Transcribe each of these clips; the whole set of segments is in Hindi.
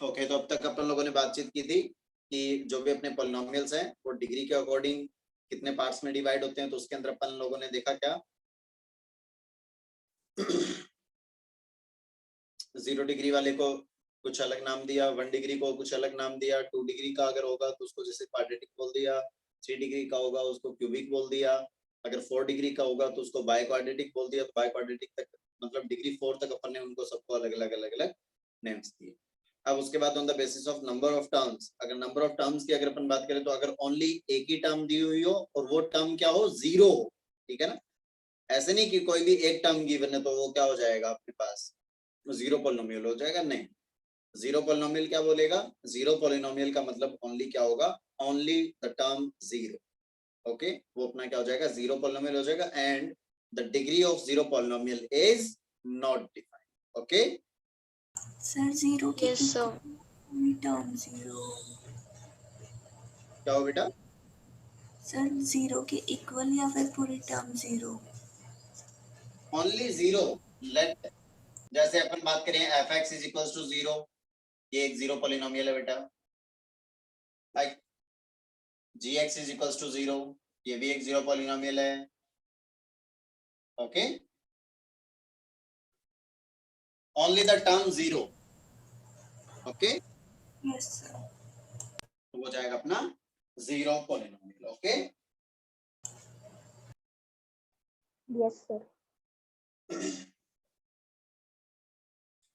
ओके, तो अब तक अपन लोगों ने बातचीत की थी कि जो भी अपने पॉलिनोमियल्स हैं वो डिग्री के अकॉर्डिंग कितने पार्ट्स में डिवाइड होते हैं। तो उसके अंदर अपन लोगों ने देखा क्या, 0 डिग्री वाले को कुछ अलग नाम दिया, 1 डिग्री को कुछ अलग नाम दिया, 2 डिग्री का अगर होगा तो उसको जैसे क्वाड्रेटिक बोल दिया, 3 डिग्री का होगा उसको क्यूबिक बोल दिया, अगर 4 डिग्री का होगा तो उसको बाय क्वाड्रेटिक बोल दिया। तो बाय क्वाड्रेटिक तक मतलब डिग्री 4 तक अपन ने उनको सबको अलग अलग नेम्स दिए। अब उसके बाद on the basis of number of terms, अगर नंबर ऑफ टर्म्स की अगर अपन बात करें तो अगर ओनली एक ही टर्म दी हुई हो और वो टर्म क्या हो, 0 हो, ठीक है ना। ऐसे नहीं कि कोई भी एक टर्म गिवन है तो वो क्या हो जाएगा अपने पास, 0 पॉलिनोमियल हो जाएगा, नहीं। 0 पॉलिनोमियल क्या बोलेगा, 0 पॉलिनोमियल का मतलब ओनली क्या होगा, ओनली द टर्म 0। ओके, वो अपना क्या हो जाएगा, 0 पॉलिनोमियल हो जाएगा and the degree of 0 polynomial is not defined. Okay sir 0 की Yes, sir. टर्म 0, क्या हो बेटा, सर 0 के इक्वल या फिर पूरी टर्म 0? ओनली 0। लेट, जैसे अपन बात करें fx इज इक्वल्स टू 0, ये एक 0 पॉलिनोमियल है बेटा। Like gx is equals to 0, ये भी एक 0 पॉलिनोमियल है। Okay, only the term 0। Okay, yes sir. तो हो जाएगा अपना 0 polynomial. Okay, Yes, sir.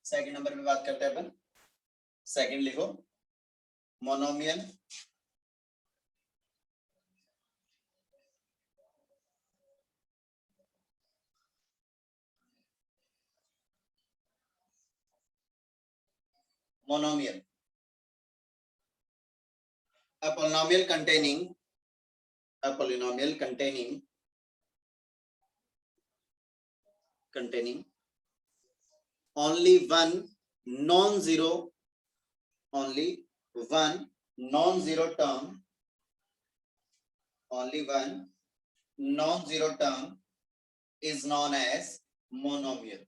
Second number पे बात करते हैं अपन। सेकंड लिखो, monomial monomial, a polynomial containing only one non-zero term, is known as monomial.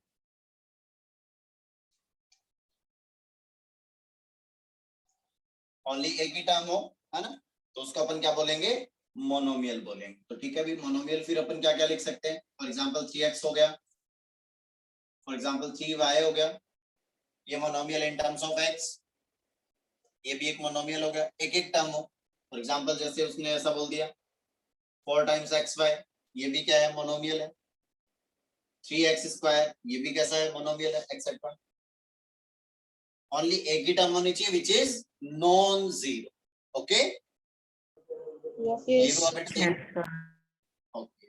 Only एक ही टर्म हो, है ना, तो उसको अपन क्या बोलेंगे, मोनोमियल बोलेंगे। तो ठीक है, अभी मोनोमियल फिर अपन क्या क्या लिख सकते हैं, फॉर एग्जांपल 3x हो गया, फॉर एग्जांपल 3y हो गया, ये monomial in terms of x, ये भी एक मोनोमियल हो गया, एक एक टर्म हो। फॉर एग्जांपल जैसे उसने ऐसा बोल दिया 4 टाइम्स xy, ये भी क्या है, मोनोमियल है। 3x², ये भी कैसा है, मोनोमियल है, एक्सेट्रा। ओनली एक ही टर्म होनी चाहिए which is non zero. Okay, ये हुआ बेटा। ओके,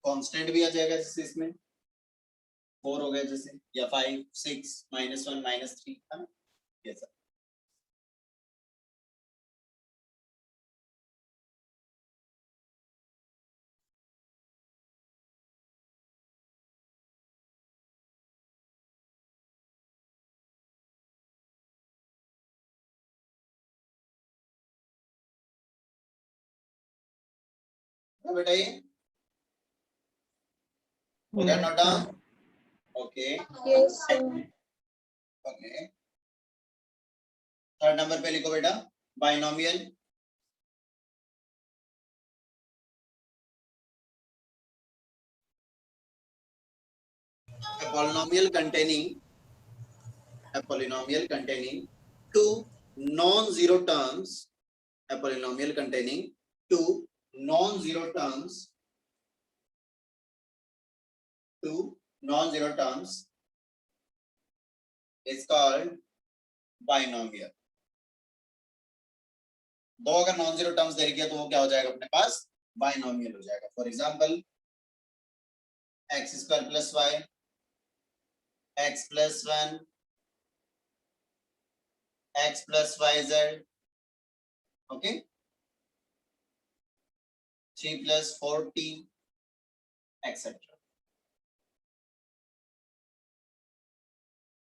कांस्टेंट भी आ जाएगा जैसे इसमें 4 हो गया जैसे, या 5 6 -1 -3, है ना, ये सब। तो बेटा ये हो गया note down. Okay, Yes, sir. Okay, third number पे लिखो बेटा, binomial. A polynomial containing two non-zero terms, a polynomial containing two non-zero terms is called binomial. दो अगर नॉन जीरो टर्म्स दे रखी है तो वो क्या हो जाएगा अपने पास, बाइनोमियल हो जाएगा। For example x² + y, x + 1, x + yz, okay, 3 + 4t, etcetera.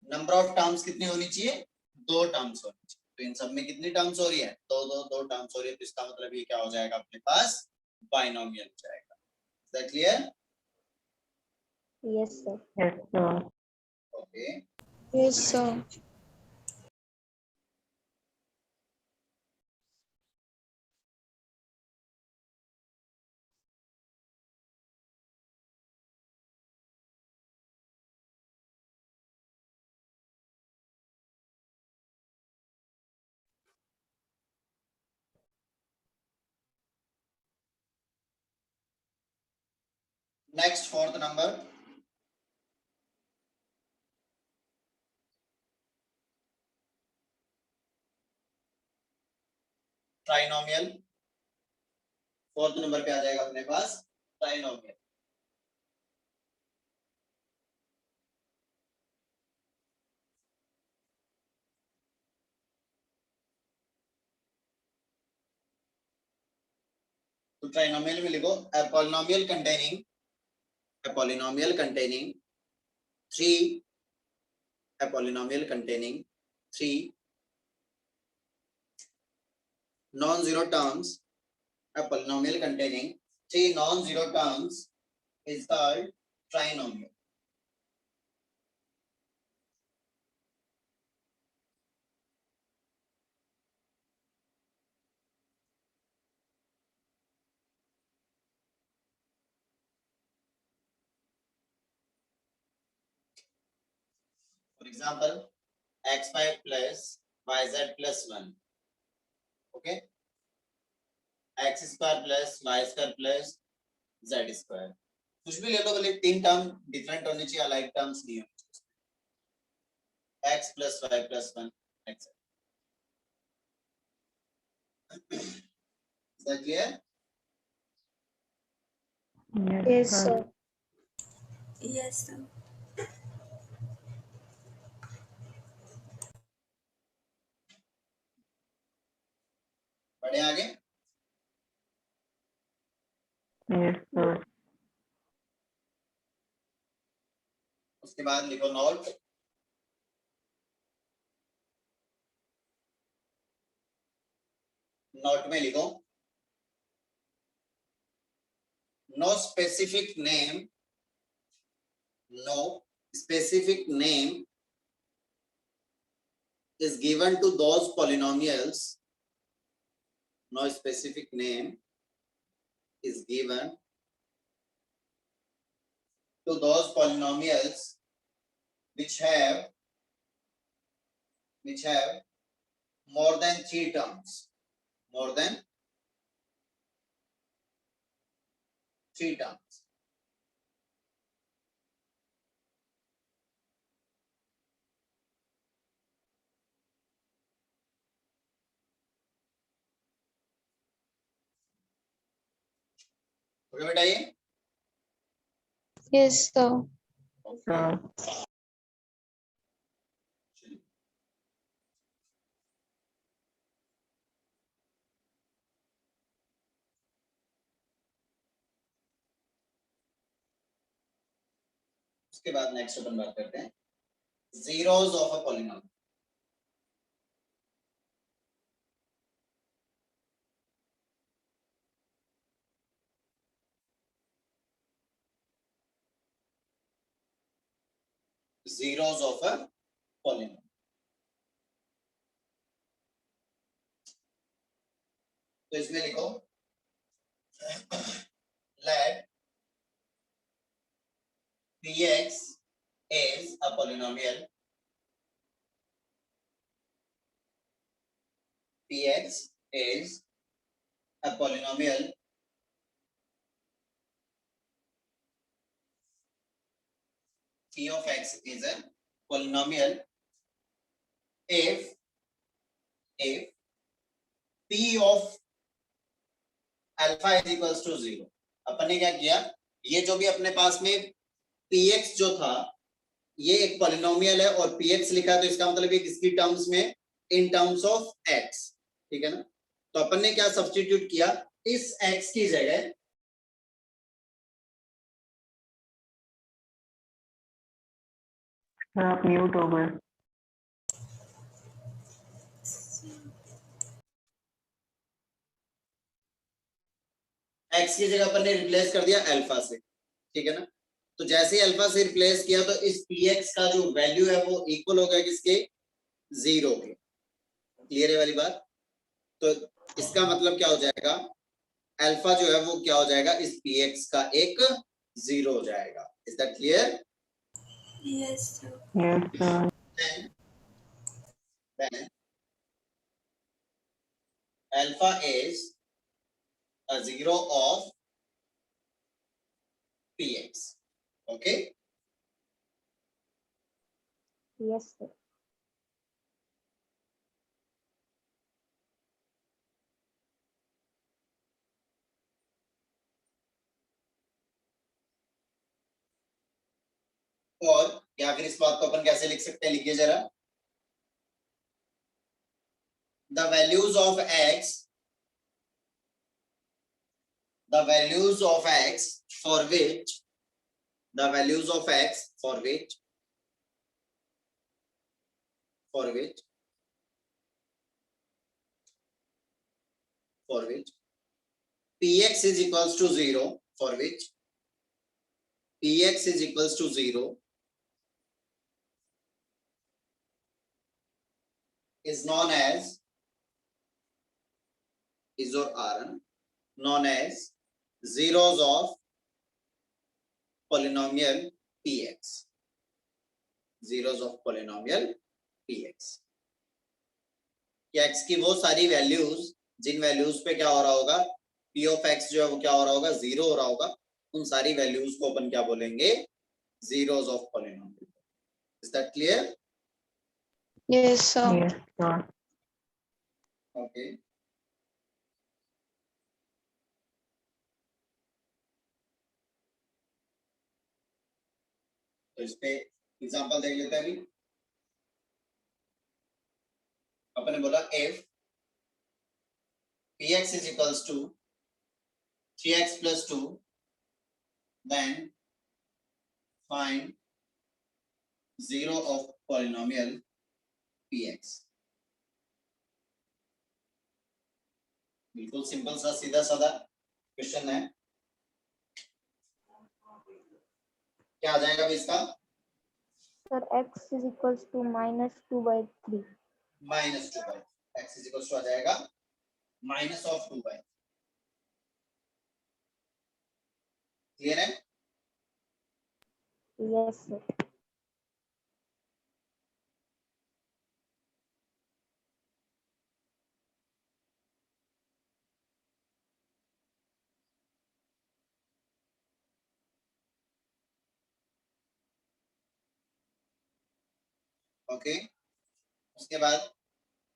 Number of terms कितनी होनी चाहिए, 2 टर्म्स होनी चाहिए। तो इन सब में कितनी टर्म्स हो रही है? दो टर्म्स हो रही है, तो इसका मतलब ये क्या हो जाएगा अपने पास? बाइनोमियल हो जाएगा। Is that clear? Yes, sir. Yes, sir. Okay. Yes, sir. Next fourth number, trinomial. Fourth number पे आ जाएगा अपने पास ट्राइनोमियल। तो ट्राइनोमियल में लिखो a polynomial containing three a polynomial containing three non-zero terms. A polynomial containing three non-zero terms is called trinomial. For example, x5 plus yz plus 1. Okay, x square plus y square plus z square. कुछ भी ले लो, बोले तीन टर्म डिफरेंट होनी चाहिए, अलग टर्म्स नहीं होनी चाहिए। x plus y plus 1 etc. Is that clear? Yes, sir. Yes, sir. बढ़े आगे। Yes, sir. उसके बाद लिखो नोट। नोट में लिखो no specific name is given to those polynomials. No specific name is given to those polynomials which have more than three terms. More than three terms. Okay बेटा, ये Yes, sir. Sir. उसके बाद नेक्स्ट अपन बात करते हैं zeros of a polynomial. Zeros of a polynomial. तो इसमें लिखो let px is a polynomial. Px is a polynomial p of x is a polynomial if p of alpha is equals to 0. अपन ने क्या किया, ये जो भी अपने पास में px जो था ये एक पॉलिनोमियल है और px लिखा, तो इसका मतलब ये किसकी टर्म्स में? इन टर्म्स ऑफ x, ठीक है ना। तो अपन ने क्या सब्स्टिट्यूट किया, इस x की जगह Sir, आप म्यूट हो गए। x की जगह अपन ने रिप्लेस कर दिया अल्फा से, ठीक है ना। तो जैसे ही अल्फा से रिप्लेस किया तो इस px का जो वैल्यू है वो इक्वल हो गया किसके, 0 के। क्लियर है वाली बात। तो इसका मतलब क्या हो जाएगा, अल्फा जो है वो क्या हो जाएगा, इस px का एक 0 हो जाएगा। Is that clear? Yes, sir. Yes, sir. then alpha is a 0 of px. Okay. Yes, sir. और या फिर इस बात को अपन कैसे लिख सकते हैं, लिखिए जरा। the values of x the values of x for which the values of x for which px is equals to 0, for which px is equals to 0 is known as is or are known as zeros of polynomial px, zeros of polynomial px। x की वो सारी वैल्यूज जिन वैल्यूज पे क्या हो रहा होगा, p ऑफ x जो है वो क्या हो रहा होगा, 0 हो रहा होगा, उन सारी वैल्यूज को अपन क्या बोलेंगे, zeros of polynomial। is that clear? Yes, sir. Yes, sir. okay। तो इस पे एग्जांपल देख लेते हैं। अभी अपने बोला if px is equals to 3x plus 2 then find 0 of polynomial px। बिल्कुल सिंपल सा सीधा साधा क्वेश्चन है। क्या आ जाएगा अभी इसका, Sir, x is equals to -2/3. Minus 2 by x is equal to आ जाएगा माइनस ऑफ 2 बाई। क्लियर है? Yes, sir. ओके। उसके बाद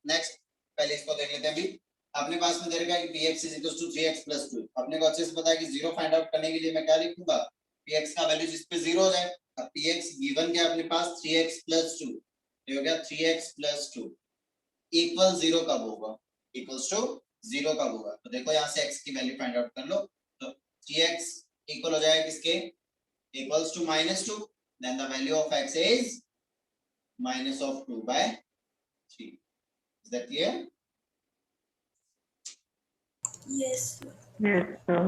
नेक्स्ट, पहले इसको देख लेते हैं। अभी अपने पास में दे रखा है कि px is equals to 3x plus 2। अपने को अच्छे से पता है कि 0 फाइंड आउट करने के लिए मैं क्या लिखूंगा, px का वैल्यू जिस पे 0 हो जाए। अब px गिवन क्या अपने पास 3x plus 2, ये हो गया 3x plus 2 इक्वल 0 कब होगा, इक्वल्स टू 0 कब होगा। तो देखो यहाँ से x की वैल्यू फाइंड आउट कर लो। तो 3x इक्वल हो जाएगा किसके, equals to -2, then the value of x is minus of 2/3। is that clear? Yes, sir. Yes, sir.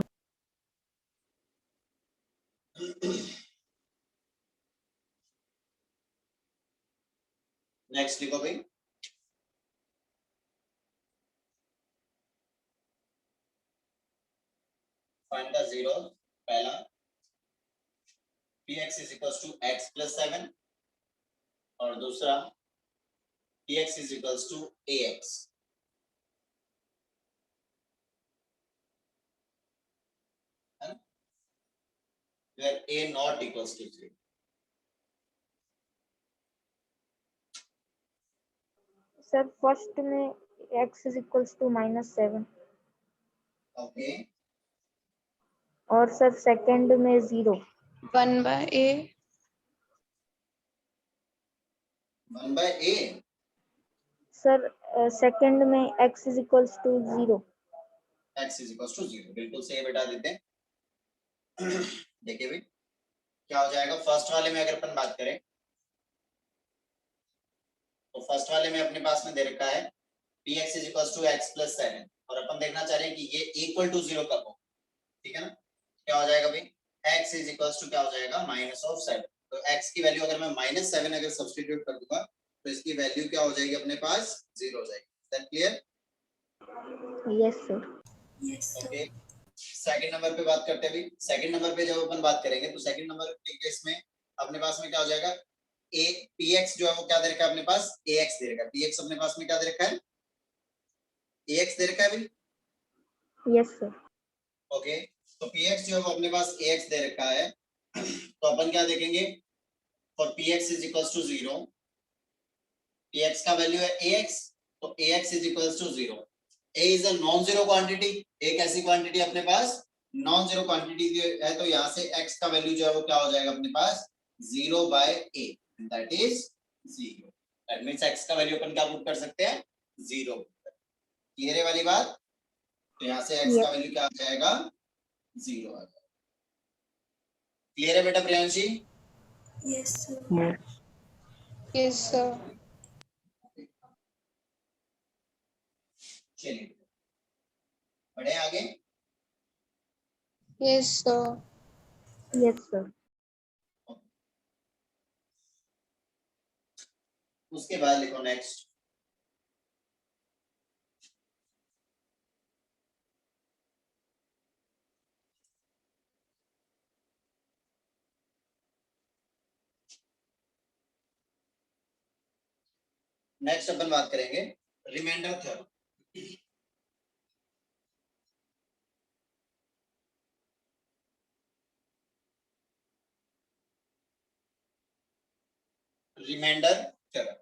Next लिखो भाई। Find the zero. पहला px is equals to x plus 7 और दूसरा px is equals to ax। where a not equals to 3। Sir, first में x is equals to -7 okay. और सर सेकंड में 0। 1/a 1/a। सर सेकंड में x is equals to 0। x is equals to 0 बिल्कुल सही बेटा देते हैं। देखिए भाई क्या हो जाएगा, फर्स्ट वाले में अगर अपन बात करें तो फर्स्ट वाले में अपने पास में दे रखा है px is equals to x plus 7 और अपन देखना चाह रहे हैं कि ये इक्वल टू 0 कब हो। ठीक है ना। क्या हो जाएगा भाई, x इज इक्वल्स टू क्या हो जाएगा -7। तो x की वैल्यू अगर मैं -7 अगर सब्स्टिट्यूट कर दूंगा तो इसकी वैल्यू क्या हो जाएगी अपने पास 0 हो जाएगी। That clear? Yes, sir. Yes, sir. Okay, second number पे बात करते हैं अभी। सेकंड नंबर पे जब अपन बात करेंगे तो सेकंड नंबर के केस में अपने पास में क्या हो जाएगा, a px जो है वो क्या दे रखा है अपने पास, ax दे रखा है। px अपने पास में क्या दे रखा है, ax दे रखा है भाई। Yes, sir. ओके, तो px जो है वो अपने पास ax दे रखा है। तो अपन क्या देखेंगे, for px is equals to 0, px का वैल्यू है ax, तो ax is equals to 0। a is a non zero quantity, एक ऐसी क्वांटिटी अपने पास नॉन जीरो क्वांटिटी है, तो यहाँ से x का वैल्यू जो है वो क्या हो जाएगा अपने पास 0 by a, that is 0। That means x का वैल्यू अपन क्या पुट कर सकते हैं, 0। क्लियर है वाली बात? तो यहाँ से x Yes. का वैल्यू क्या आ जाएगा, 0 आ जाएगा। क्लियर है बेटा प्रियांश जी? Yes, sir. Yes. Yes, sir. चलिए बढ़े आगे। Yes, sir. Yes, sir. उसके बाद लिखो नेक्स्ट, नेक्स्ट अपन बात करेंगे रिमाइंडर थ्योरम। रिमाइंडर थ्योरम,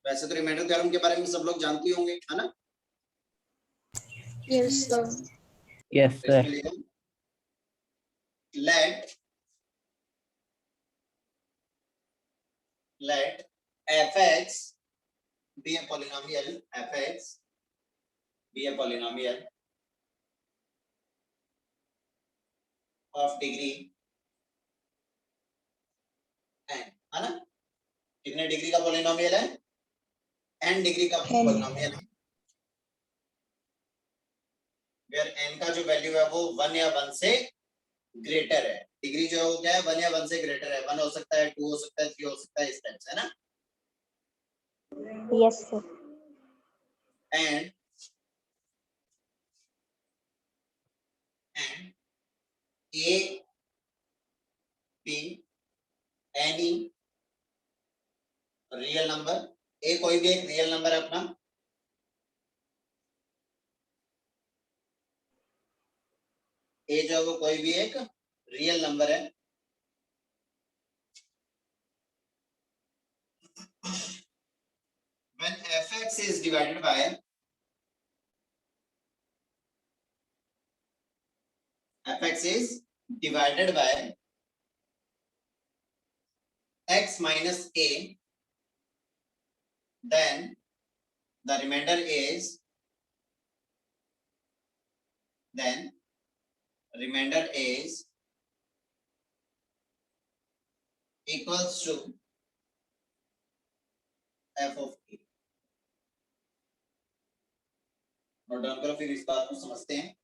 वैसे तो रिमाइंडर थ्योरम के बारे में सब लोग जानते ही होंगे, है ना। Yes, sir. Yes, तो sir. इसमें लिखो let fx be a polynomial, fx be a polynomial of degree n, है ना। कितने डिग्री का पॉलिनोमियल है, n डिग्री का N. पॉलिनोमियल है, वेयर n का जो वैल्यू है वो 1 या 1 से ग्रेटर है। डिग्री जो है वो क्या है, 1 या 1 से ग्रेटर है। 1 हो सकता है, 2 हो सकता है, 3 हो सकता है, इस टाइप से, है ना। Yes, sir. and a b any real number, a कोई भी एक रियल नंबर है अपना, a जो है वो कोई भी एक रियल नंबर है, when fx is divided by x minus a, then the remainder is equals to f of a। Note down करो, फिर इस बात को समझते हैं।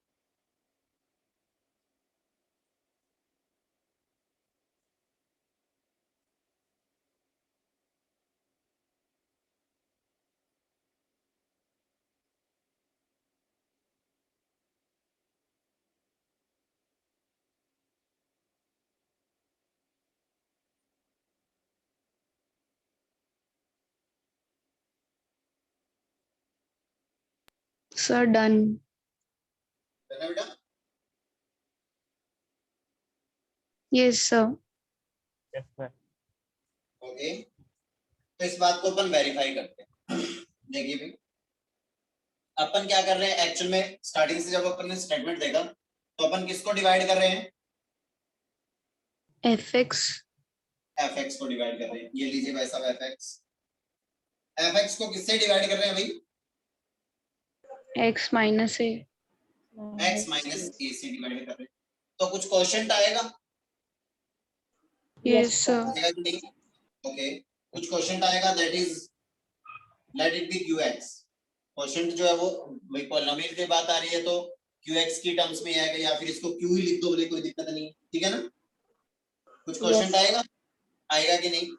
Sir, done. है बेटा? Yes, sir. Yes, sir. Okay, तो इस बात को अपन वेरीफाई करते हैं। देखिए भाई, अपन क्या कर रहे हैं एक्चुअल में, स्टार्टिंग से जब अपन ने स्टेटमेंट देखा तो अपन किसको डिवाइड कर रहे हैं, fx. fx को डिवाइड कर रहे हैं। ये लीजिए भाई साहब, fx को किससे डिवाइड कर रहे हैं भाई, X minus a. x minus a से डिवाइड कर रहे हैं। तो कुछ क्वेश्चन आएगा, Yes, sir. आएगा कि नहीं? ओके, कुछ क्वेश्चन आएगा, that is let it be qx। Question जो है वो भाई पॉलिनोमियल की बात आ रही है, तो क्यू एक्स की टर्म्स में आएगा, या फिर इसको क्यू ही लिख दो बोले कोई दिक्कत नहीं, ठीक है ना। कुछ क्वेश्चन आएगा, आएगा कि नहीं?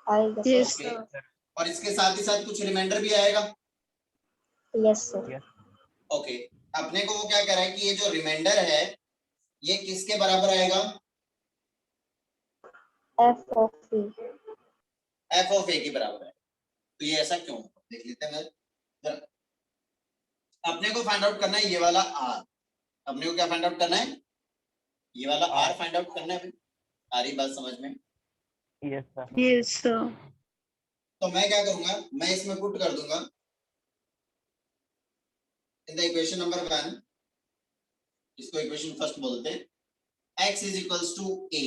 आएगा Yes, सर। Okay, sir. और इसके साथ ही साथ कुछ रिमाइंडर भी आएगा। Yes sir. ओके, अपने को वो क्या कह रहा है कि ये जो रिमाइंडर है ये किसके बराबर आएगा? F of a. F of a के बराबर है। तो ये ऐसा क्यों, देख लेते हैं। अपने को फाइंड आउट करना है ये वाला आर। अपने को क्या फाइंड आउट करना है? ये वाला आर फाइंड आउट करना है। आ रही बात समझ में? Yes, sir. Yes, sir. तो मैं क्या करूंगा, मैं इसमें पुट कर दूंगा इन द इक्वेशन नंबर 1, इसको इक्वेशन फर्स्ट बोलते हैं, x is equals to a।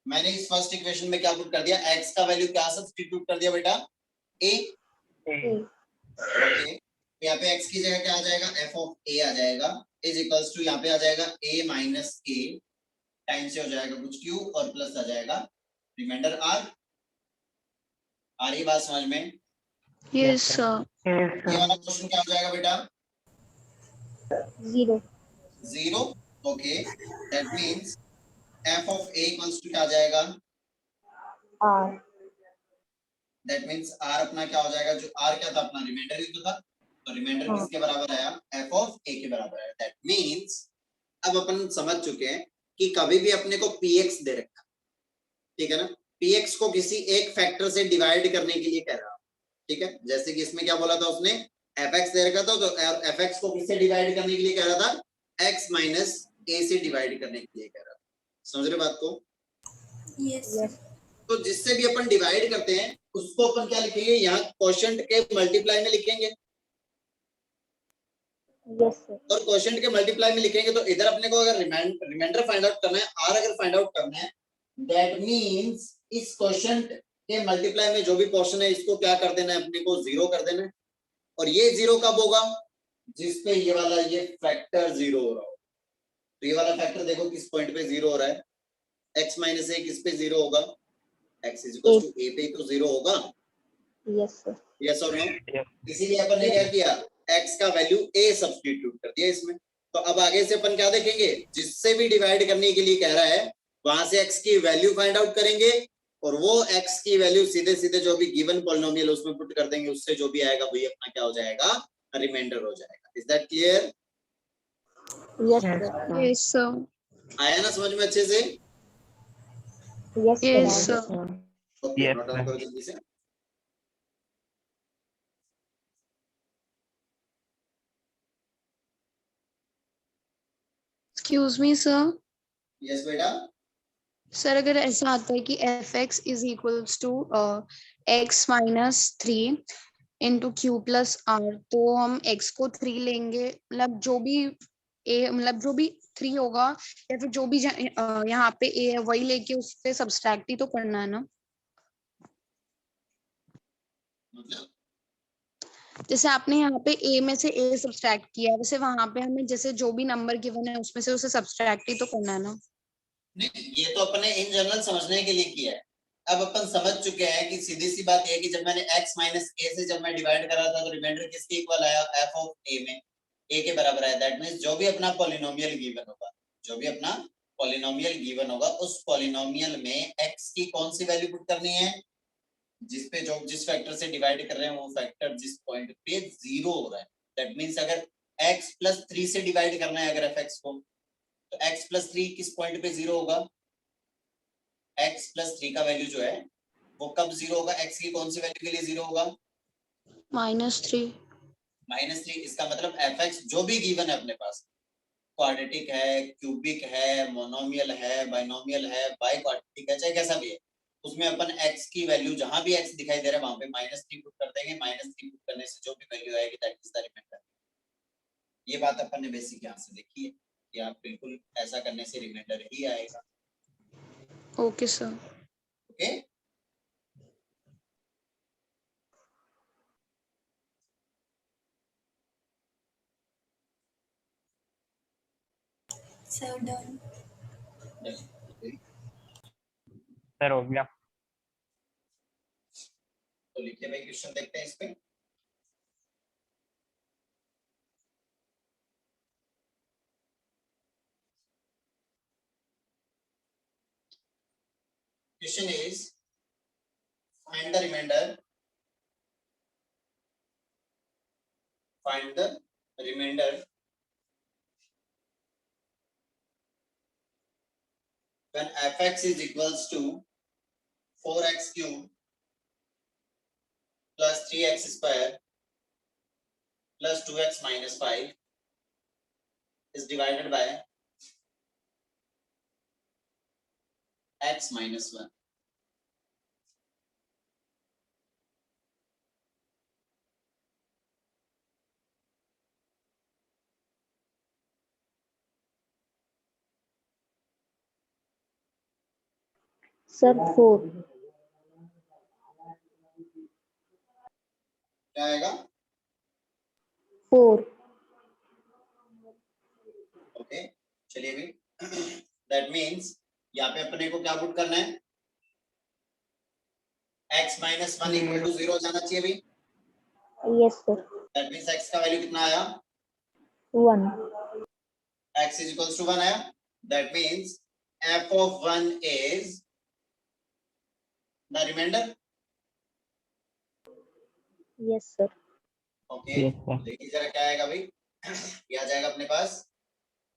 मैंने इस फर्स्ट इक्वेशन में क्या पुट कर दिया, x का वैल्यू क्या सब्स्टिट्यूट कर दिया बेटा, a। ओके, यहाँ पे x की जगह क्या आ जाएगा, f ऑफ a आ जाएगा, इज इक्वल्स टू यहाँ पे आ जाएगा a माइनस a, टाइम से हो जाएगा कुछ q और प्लस आ जाएगा रिमाइंडर r। आ रही बात समझ में? Yes, sir. ये वाला क्वेश्चन क्या हो जाएगा बेटा, 0। 0। Okay, that means f of a equals to क्या आ जाएगा, आर। दैट मींस r अपना क्या हो जाएगा, जो r क्या था अपना रिमाइंडर ही तो था, तो रिमाइंडर हाँ। किसके बराबर आया, f ऑफ a के बराबर आया। दैट मींस अब अपन समझ चुके हैं कि कभी भी अपने को px दे रखा, ठीक है ना, px को किसी एक फैक्टर से डिवाइड करने के लिए कह रहा, ठीक है। जैसे कि इसमें क्या बोला था उसने, fx दे रखा था, तो fx को किससे डिवाइड करने के लिए कह रहा था, x माइनस a से डिवाइड करने के लिए कह रहा था। समझ रहे बात को? Yes yes. तो जिससे भी अपन डिवाइड करते हैं उसको अपन क्या लिखेंगे, यहाँ क्वोशंट के मल्टीप्लाई में लिखेंगे, यस सर। और क्वोशंट के मल्टीप्लाई में लिखेंगे तो इधर अपने को अगर रिमाइंडर फाइंड आउट करना है, आर अगर फाइंड आउट करना है, दैट मींस इस क्वोशंट के मल्टीप्लाई में जो भी पोर्शन है इसको क्या कर देना है, अपने को 0 कर देना है। और ये 0 कब होगा, जिसपे ये वाला ये फैक्टर 0 हो रहा हो। तो ये वाला फैक्टर देखो किस पॉइंट पे 0 हो रहा है, x माइनस a किस पे 0 होगा, x is equal to a पे तो 0 होगा। Yes sir. यस और नो? Yes. इसीलिए अपन ने क्या किया, x का वैल्यू a सब्स्टिट्यूट कर दिया इसमें। तो अब आगे से अपन क्या देखेंगे, जिससे भी डिवाइड करने के लिए कह रहा है वहां से x की वैल्यू फाइंड आउट करेंगे, और वो x की वैल्यू सीधे सीधे जो भी गिवन पॉलिनोमियल उसमें पुट कर देंगे, उससे जो भी आएगा वही अपना क्या हो जाएगा, रिमाइंडर हो जाएगा। Is that clear? Yes sir. Yes, sir. आया ना समझ में अच्छे से? Yes Yes, sir. sir. Okay, Yes, note down sir. करो जल्दी से। Excuse me, sir. यस बेटा। सर अगर ऐसा आता है कि f x is equals to x minus 3 into q plus r, तो हम x को 3 लेंगे, मतलब जो भी a, मतलब जो भी 3 होगा, या फिर जो भी यहाँ पे a है वही लेके उससे सब्सट्रैक्ट ही तो करना है ना। मतलब जैसे आपने यहाँ पे a में से a सब्सट्रैक्ट किया, वैसे वहां पे हमें जैसे जो भी नंबर गिवन है उसमें से उसे सब्सट्रैक्ट ही तो करना है ना। नहीं, ये तो अपने इन जनरल समझने के लिए किया है। अब अपन समझ चुके हैं कि सीधी सी बात है कि जब मैंने x माइनस a से जब मैं डिवाइड करा था तो रिमाइंडर किसके इक्वल आया, f ऑफ a में a के बराबर आया। दैट मींस जो भी अपना पॉलिनोमियल गिवन होगा, जो भी अपना पॉलिनोमियल गिवन होगा, उस पॉलिनोमियल में x की कौन सी वैल्यू पुट करनी है, जिस पे जो जिस फैक्टर से डिवाइड कर रहे हैं वो फैक्टर जिस पॉइंट पे 0 हो रहा है। दैट मींस अगर x प्लस 3 से डिवाइड करना है अगर fx को, तो x प्लस 3 किस पॉइंट पे 0 होगा, x प्लस 3 का वैल्यू जो है वो कब 0 होगा, x की कौन सी वैल्यू के लिए 0 होगा, -3। -3। इसका मतलब fx जो भी गिवन है अपने पास, क्वाड्रेटिक है, क्यूबिक है, मोनोमियल है, बाइनोमियल है, बाई क्वाड्रेटिक है, चाहे कैसा भी है, उसमें अपन x की वैल्यू जहां भी x दिखाई दे रहा है वहां पे -3 पुट कर देंगे। -3 पुट करने से जो भी वैल्यू आएगी दैट इज द रिमाइंडर। ये बात अपन ने बेसिक यहाँ से देखी है कि आप बिल्कुल ऐसा करने से रिमाइंडर ही आएगा। Okay sir. Okay, sir done. Sir, हो गया. तो लिखिए भाई, क्वेश्चन देखते हैं इस पे। question is find the remainder. Find the remainder when fx is equals to 4x cube plus 3x square plus 2x minus 5 is divided by x minus 1. Sir, 4. क्या आएगा? 4. ओके चलिए भी दैट मीन्स यहाँ पे अपने को क्या पुट करना है? x minus 1 equal to 0 जाना चाहिए भी. Yes, sir. That means x का वैल्यू कितना आया? 1. x is equals to 1 आया. That means f of 1 is the remainder. Yes, sir. Okay. Yes, sir. देखिए जरा क्या आएगा भाई? ये आ जाएगा अपने पास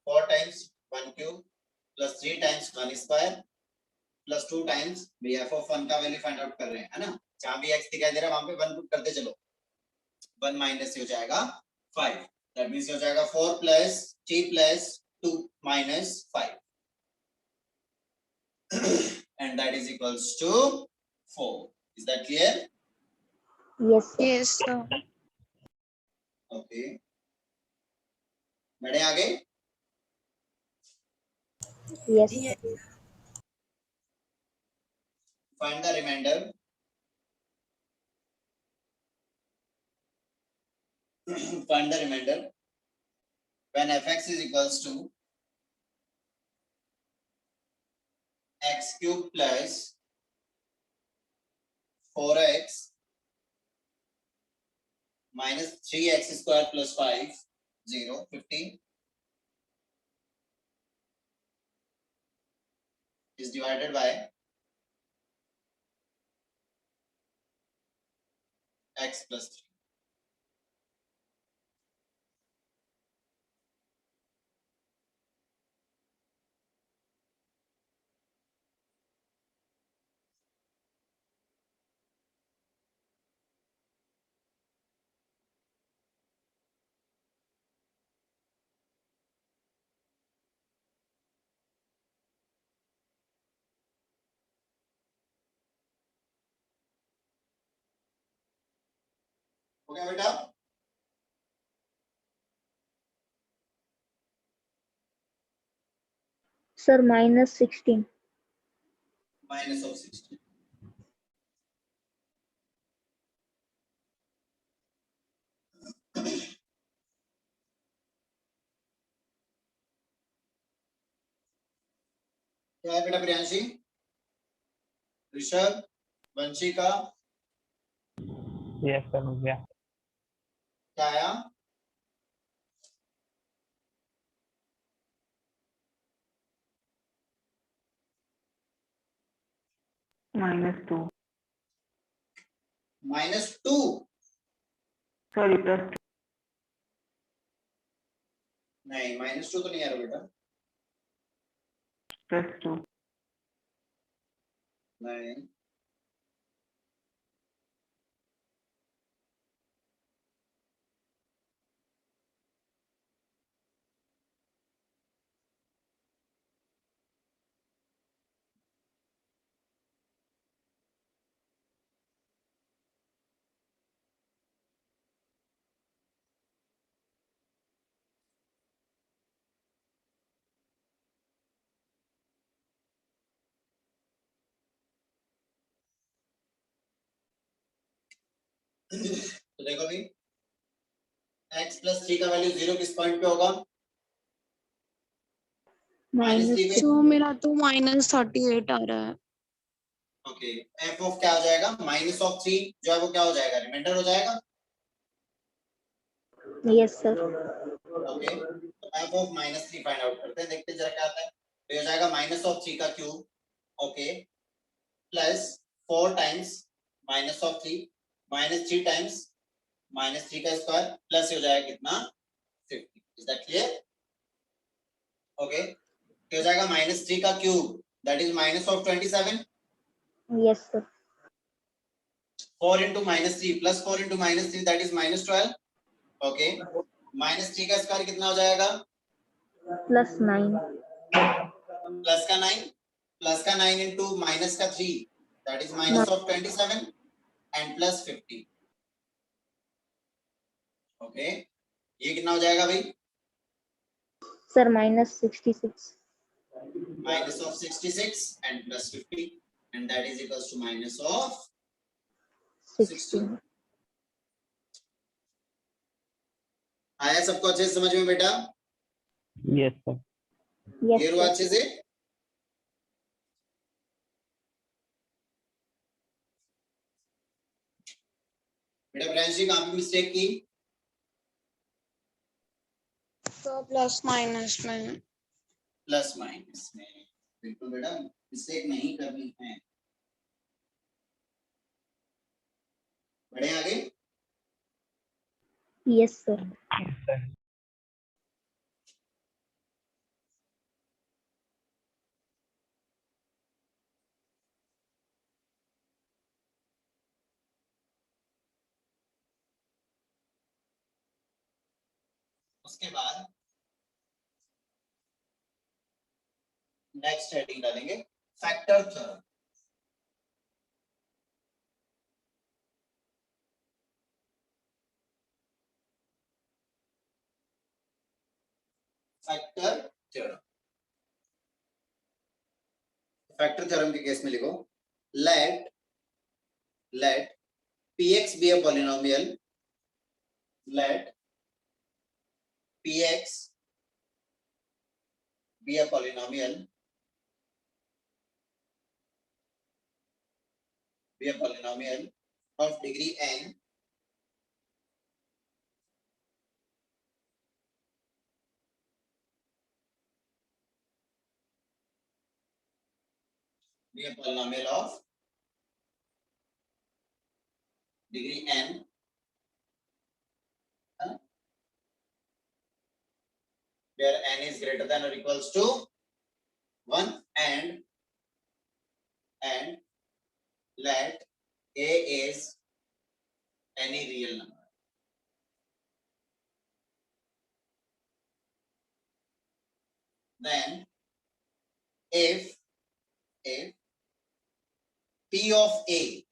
4 times 1 cube plus 3 times 1 square plus 2 times भी f of 1 का वैल्यू फाइंड आउट कर रहे हैं, है ना? जहां भी x दिखाई दे रहा है वहां पे 1 पुट करते चलो. 1 माइनस से हो जाएगा 5. दैट मींस हो जाएगा 4 plus 3 plus 2 minus 5 and that is equals to 4. Is that clear? Yes, sir. Yes, sir. Okay. बढ़े आगे. Yes, Yes. sir. Find the remainder. Find the remainder when fx is equals to x cube plus 4x minus 3x square plus 5 0 15 is divided by x plus 3. हो गया बेटा? Sir, minus 16. Minus of 16. क्या है बेटा प्रियांशी? Rishabh, Vanshika, Yes, sir. हो गया. क्या आया? -2. -2. Sorry, plus नहीं -2 तो नहीं आ रहा बेटा. +2. नहीं. तो देखो अभी x plus 3 का वैल्यू 0 किस पॉइंट पे होगा? Minus 3 पे. So मेरा तो -38 आ रहा है. ओके f ऑफ क्या हो जाएगा? -3 जो है वो क्या हो जाएगा? रिमाइंडर हो जाएगा. Yes, sir. ओके तो f ऑफ -3 फाइंड आउट करते हैं. देखते हैं जरा क्या आता है. तो ये हो जाएगा -3 का cube. Okay plus 4 times minus of 3 minus 3 times minus 3 का स्क्वायर प्लस हो जाएगा कितना 50. Is that clear? ओके, हो जाएगा minus 3 का cube that is minus of 27. Yes, sir. 4 into minus 3 plus 4 into minus 3 that is minus 12. Okay, minus 3 का स्क्वायर कितना हो जाएगा? +9. प्लस का 9 into minus का 3 that is minus of 27 and plus 50. Okay, ये कितना हो जाएगा भाई? Sir, -66. Minus of 66 and plus 50 and that is equals to minus of 16. आया सबको अच्छे से समझ में बेटा? Yes, sir. Yes, ये हुआ sir. अच्छे से? बेटा ब्रांची कहाँ पे मिस्टेक की? तो प्लस माइनस में प्लस माइनस में. बिल्कुल बेटा, मिस्टेक नहीं करनी है. बढ़े आगे? Yes, sir. Yes, sir. उसके बाद नेक्स्ट हेडिंग डालेंगे factor theorem. Factor theorem. Factor theorem के केस में लिखो late px be a polynomial. Let px be a polynomial. Be a polynomial of degree n be a polynomial of degree n where n is greater than or equals to 1 and let a is any real number. Then if p of a